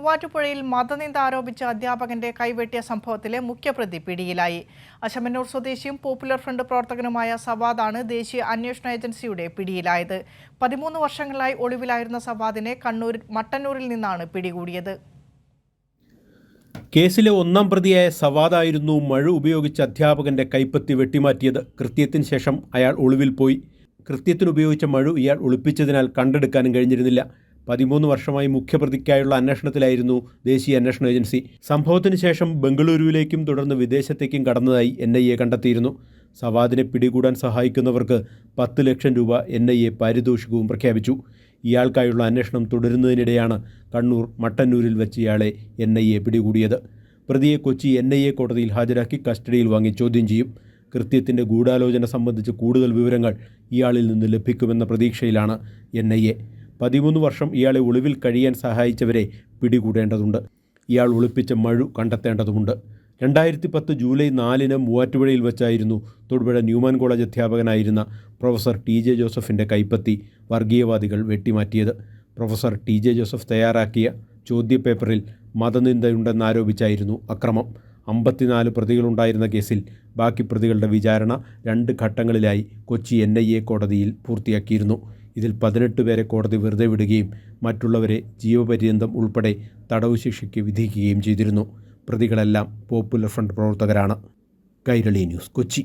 മൂവാറ്റുപുഴയിൽ മതനിന്ദ ആരോപിച്ച അധ്യാപകന്റെ കൈവെട്ടിയ സംഭവത്തിലെ മുഖ്യപ്രതി പിടിയിലായി. അശമന്നൂർ സ്വദേശിയും പോപ്പുലർ ഫ്രണ്ട് പ്രവർത്തകനുമായ സവാദാണ് ദേശീയ അന്വേഷണ ഏജൻസിയുടെ പിടിയിലായത്. 13 വർഷങ്ങളായി ഒളിവിലായിരുന്ന സവാദിനെ കണ്ണൂർ മട്ടന്നൂരിൽ നിന്നാണ് പിടികൂടിയത്. കേസിലെ ഒന്നാം പ്രതിയായ സവാദായിരുന്നു മഴ ഉപയോഗിച്ച് അധ്യാപകന്റെ കൈപ്പത്തി വെട്ടിമാറ്റിയത്. കൃത്യത്തിന് ശേഷം അയാൾ ഒളിവിൽ പോയി. കൃത്യത്തിനുപയോഗിച്ച മഴ ഇയാൾ ഒളിപ്പിച്ചതിനാൽ കണ്ടെടുക്കാനും കഴിഞ്ഞിരുന്നില്ല. 13 വർഷമായി മുഖ്യപ്രതിക്കായുള്ള അന്വേഷണത്തിലായിരുന്നു ദേശീയ അന്വേഷണ ഏജൻസി. സംഭവത്തിന് ശേഷം ബംഗളൂരുവിലേക്കും തുടർന്ന് വിദേശത്തേക്കും കടന്നതായി NIA കണ്ടെത്തിയിരുന്നു. സവാദിനെ പിടികൂടാൻ സഹായിക്കുന്നവർക്ക് 10 ലക്ഷം രൂപ NIA പാരിതോഷികവും പ്രഖ്യാപിച്ചു. ഇയാൾക്കായുള്ള അന്വേഷണം തുടരുന്നതിനിടെയാണ് കണ്ണൂർ മട്ടന്നൂരിൽ വെച്ച് ഇയാളെ NIA പിടികൂടിയത്. പ്രതിയെ കൊച്ചി NIA കോടതിയിൽ ഹാജരാക്കി കസ്റ്റഡിയിൽ വാങ്ങി ചോദ്യം ചെയ്യും. കൃത്യത്തിൻ്റെ ഗൂഢാലോചന സംബന്ധിച്ച് കൂടുതൽ വിവരങ്ങൾ ഇയാളിൽ നിന്ന് ലഭിക്കുമെന്ന പ്രതീക്ഷയിലാണ് NIA. 13 വർഷം ഇയാളെ ഒളിവിൽ കഴിയാൻ സഹായിച്ചവരെ പിടികൂടേണ്ടതുണ്ട്. ഇയാൾ ഒളിപ്പിച്ച മഴ കണ്ടെത്തേണ്ടതുമുണ്ട്. 2010 ജൂലൈ 4-ന് മൂവാറ്റുപുഴയിൽ വെച്ചായിരുന്നു തൊടുപുഴ ന്യൂമാൻ കോളേജ് അധ്യാപകനായിരുന്ന പ്രൊഫസർ TJ ജോസഫിൻ്റെ കൈപ്പത്തി വർഗീയവാദികൾ വെട്ടിമാറ്റിയത്. പ്രൊഫസർ TJ ജോസഫ് തയ്യാറാക്കിയ ചോദ്യപേപ്പറിൽ മതനിന്ദയുണ്ടെന്നാരോപിച്ചായിരുന്നു അക്രമം. 54 പ്രതികളുണ്ടായിരുന്ന കേസിൽ ബാക്കി പ്രതികളുടെ വിചാരണ 2 ഘട്ടങ്ങളിലായി കൊച്ചി NIA കോടതിയിൽ പൂർത്തിയാക്കിയിരുന്നു. ഇതിൽ 18 പേരെ കോടതി വെറുതെ വിടുകയും മറ്റുള്ളവരെ ജീവപര്യന്തം ഉൾപ്പെടെ തടവ് ശിക്ഷയ്ക്ക് വിധിക്കുകയും ചെയ്തിരുന്നു. പ്രതികളെല്ലാം പോപ്പുലർ ഫ്രണ്ട് പ്രവർത്തകരാണ്. കൈരളി ന്യൂസ്, കൊച്ചി.